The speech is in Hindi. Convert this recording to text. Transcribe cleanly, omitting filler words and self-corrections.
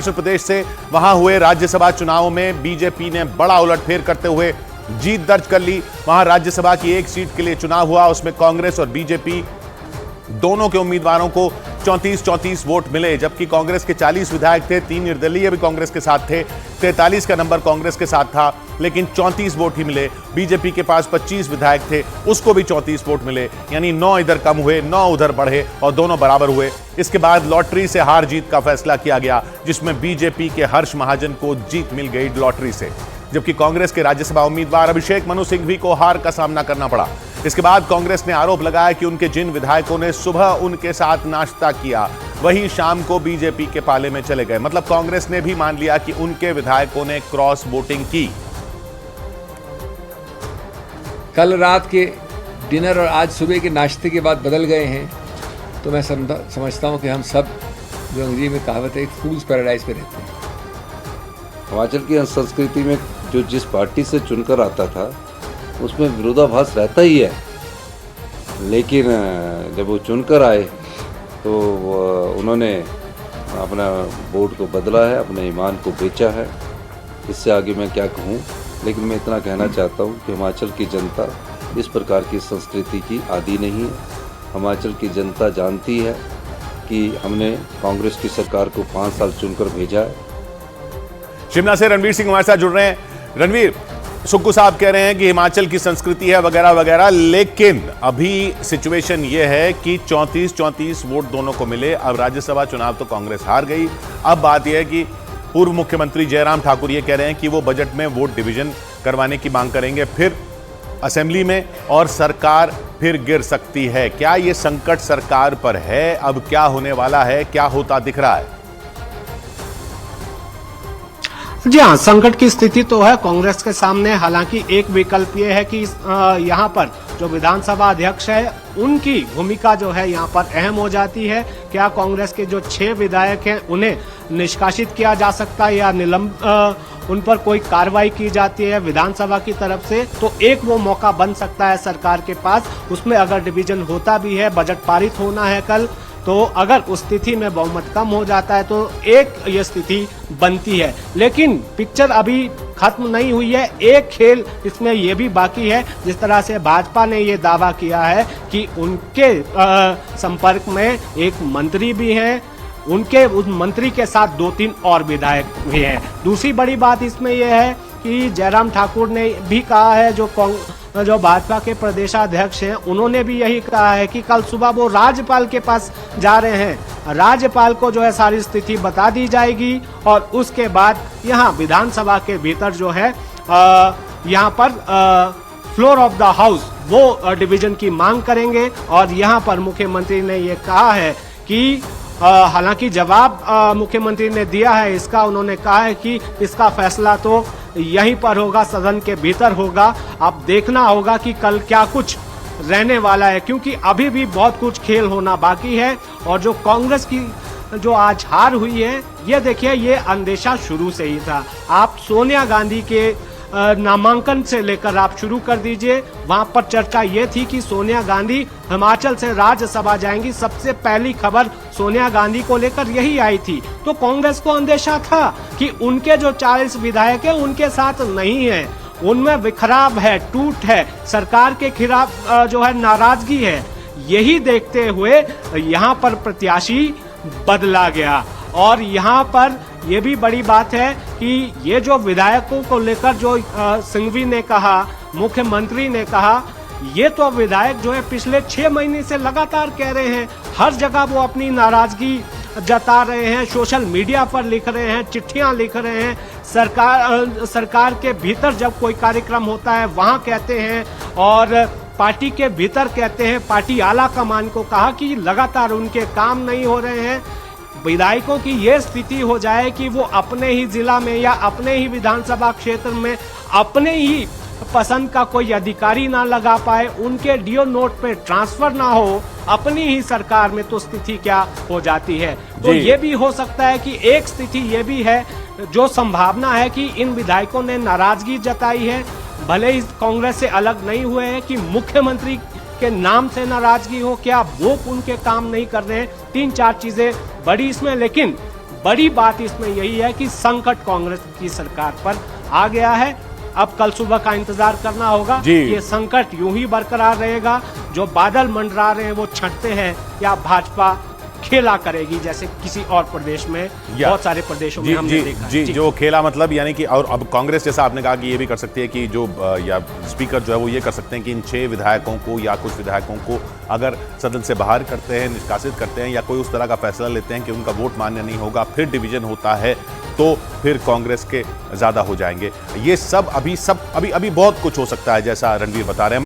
उत्तर प्रदेश से वहां हुए राज्यसभा चुनाव में बीजेपी ने बड़ा उलटफेर करते हुए जीत दर्ज कर ली। वहां राज्यसभा की एक सीट के लिए चुनाव हुआ, उसमें कांग्रेस और बीजेपी दोनों के उम्मीदवारों को 34-34 वोट मिले, जबकि कांग्रेस के 40 विधायक थे, 3 निर्दलीय भी कांग्रेस के साथ थे, 43 का नंबर कांग्रेस के साथ था, लेकिन 34 वोट ही मिले। बीजेपी के पास 25 विधायक थे, उसको भी 34 वोट मिले, यानी 9 इधर कम हुए, 9 उधर बढ़े और दोनों बराबर हुए। इसके बाद लॉटरी से हार जीत का फैसला किया गया, जिसमें बीजेपी के हर्ष महाजन को जीत मिल गई लॉटरी से, जबकि कांग्रेस के राज्यसभा उम्मीदवार अभिषेक मनु सिंघवी को हार का सामना करना पड़ा। इसके बाद कांग्रेस ने आरोप लगाया कि उनके जिन विधायकों ने सुबह उनके साथ नाश्ता किया, वही शाम को बीजेपी के पाले में चले गए। मतलब कांग्रेस ने भी मान लिया कि उनके विधायकों ने क्रॉस वोटिंग की। कल रात के डिनर और आज सुबह के नाश्ते के बाद बदल गए हैं, तो मैं समझता हूं कि हम सब, जो अंग्रेजी में कहावत है, फूल्स पैराडाइज पे रहते हैं। हिमाचल की संस्कृति में जो जिस पार्टी से चुनकर आता था उसमें विरोधाभास रहता ही है, लेकिन जब वो चुनकर आए तो उन्होंने अपना वोट को बदला है, अपने ईमान को बेचा है। इससे आगे मैं क्या कहूँ, लेकिन मैं इतना कहना चाहता हूँ कि हिमाचल की जनता इस प्रकार की संस्कृति की आदी नहीं है। हिमाचल की जनता जानती है कि हमने कांग्रेस की सरकार को 5 साल चुनकर भेजा है। शिमला से रणवीर सिंह हमारे साथ जुड़ रहे हैं। रणवीर, सुक्कू साहब कह रहे हैं कि हिमाचल की संस्कृति है वगैरह वगैरह, लेकिन अभी सिचुएशन यह है कि 34-34 वोट दोनों को मिले। अब राज्यसभा चुनाव तो कांग्रेस हार गई। अब बात यह है कि पूर्व मुख्यमंत्री जयराम ठाकुर ये कह रहे हैं कि वो बजट में वोट डिवीजन करवाने की मांग करेंगे, फिर असेंबली में, और सरकार फिर गिर सकती है। क्या ये संकट सरकार पर है? अब क्या होने वाला है? क्या होता दिख रहा है? जी हाँ, संकट की स्थिति तो है कांग्रेस के सामने। हालांकि एक विकल्प ये है कि यहाँ पर जो विधानसभा अध्यक्ष है उनकी भूमिका जो है यहाँ पर अहम हो जाती है। क्या कांग्रेस के जो 6 विधायक हैं उन्हें निष्कासित किया जा सकता है या उन पर कोई कार्रवाई की जाती है विधानसभा की तरफ से, तो एक वो मौका बन सकता है सरकार के पास। उसमें अगर डिवीजन होता भी है, बजट पारित होना है कल, तो अगर उस स्थिति में बहुमत कम हो जाता है तो एक ये स्थिति बनती है। लेकिन पिक्चर अभी खत्म नहीं हुई है। एक खेल इसमें ये भी बाकी है, जिस तरह से भाजपा ने ये दावा किया है कि उनके संपर्क में एक मंत्री भी हैं, उनके उस मंत्री के साथ 2-3 और विधायक भी हैं। दूसरी बड़ी बात इसमें यह है कि जयराम ठाकुर ने भी कहा है, जो भाजपा के प्रदेशाध्यक्ष हैं, उन्होंने भी यही कहा है कि कल सुबह वो राज्यपाल के पास जा रहे हैं। राज्यपाल को जो है सारी स्थिति बता दी जाएगी और उसके बाद यहाँ विधानसभा के भीतर जो है यहाँ पर फ्लोर ऑफ द हाउस वो डिवीजन की मांग करेंगे। और यहाँ पर मुख्यमंत्री ने ये कहा है कि हालांकि जवाब मुख्यमंत्री ने दिया है इसका, उन्होंने कहा है कि इसका फैसला तो यहीं पर होगा, सदन के भीतर होगा। अब देखना होगा कि कल क्या कुछ रहने वाला है, क्योंकि अभी भी बहुत कुछ खेल होना बाकी है। और जो कांग्रेस की जो आज हार हुई है, ये देखिए, ये अंदेशा शुरू से ही था। आप सोनिया गांधी के नामांकन से लेकर आप शुरू कर दीजिए, वहां पर चर्चा ये थी कि सोनिया गांधी हिमाचल से राज्यसभा जाएंगी। सबसे पहली खबर सोनिया गांधी को लेकर यही आई थी। तो कांग्रेस को अंदेशा था कि उनके जो 40 विधायक हैं उनके साथ नहीं है, उनमें बिखराव है, टूट है, सरकार के खिलाफ जो है नाराजगी है। यही देखते हुए यहाँ पर प्रत्याशी बदला गया। और यहाँ पर ये भी बड़ी बात है कि ये जो विधायकों को लेकर जो सिंघवी ने कहा, मुख्यमंत्री ने कहा, ये तो विधायक जो है पिछले 6 महीने से लगातार कह रहे हैं, हर जगह वो अपनी नाराजगी जता रहे हैं, सोशल मीडिया पर लिख रहे हैं, चिट्ठियां लिख रहे हैं, सरकार के भीतर जब कोई कार्यक्रम होता है वहां कहते हैं, और पार्टी के भीतर कहते हैं। पार्टी आला कमान को कहा कि लगातार उनके काम नहीं हो रहे हैं। विधायकों की ये स्थिति हो जाए कि वो अपने ही जिला में या अपने ही विधानसभा क्षेत्र में अपने ही पसंद का कोई अधिकारी ना लगा पाए, उनके डीओ नोट पे ट्रांसफर ना हो अपनी ही सरकार में, तो स्थिति क्या हो जाती है। तो ये भी हो सकता है कि एक स्थिति ये भी है, जो संभावना है कि इन विधायकों ने नाराजगी जताई है, भले ही कांग्रेस से अलग नहीं हुए हैं, कि मुख्यमंत्री के नाम से नाराजगी हो, क्या वो उनके काम नहीं कर रहे हैं, 3-4 चीजें बड़ी इसमें। लेकिन बड़ी बात इसमें यही है कि संकट कांग्रेस की सरकार पर आ गया है। अब कल सुबह का इंतजार करना होगा। जी। ये संकट यूं ही बरकरार रहेगा, जो बादल मंडरा रहे हैं वो छंटते हैं, या भाजपा खेला करेगी जैसे किसी और प्रदेश में, बहुत सारे प्रदेशों में हमने देखा है। जी, जो खेला मतलब यानी कि, और अब कांग्रेस जैसा आपने कहा कि ये भी कर सकती है कि जो या स्पीकर जो है वो ये कर सकते हैं कि इन 6 विधायकों को या कुछ विधायकों को अगर सदन से बाहर करते हैं, निष्कासित करते हैं, या कोई उस तरह का फैसला लेते हैं कि उनका वोट मान्य नहीं होगा, फिर डिवीजन होता है, तो फिर कांग्रेस के ज्यादा हो जाएंगे। ये सब अभी बहुत कुछ हो सकता है, जैसा रणवीर बता रहे हैं।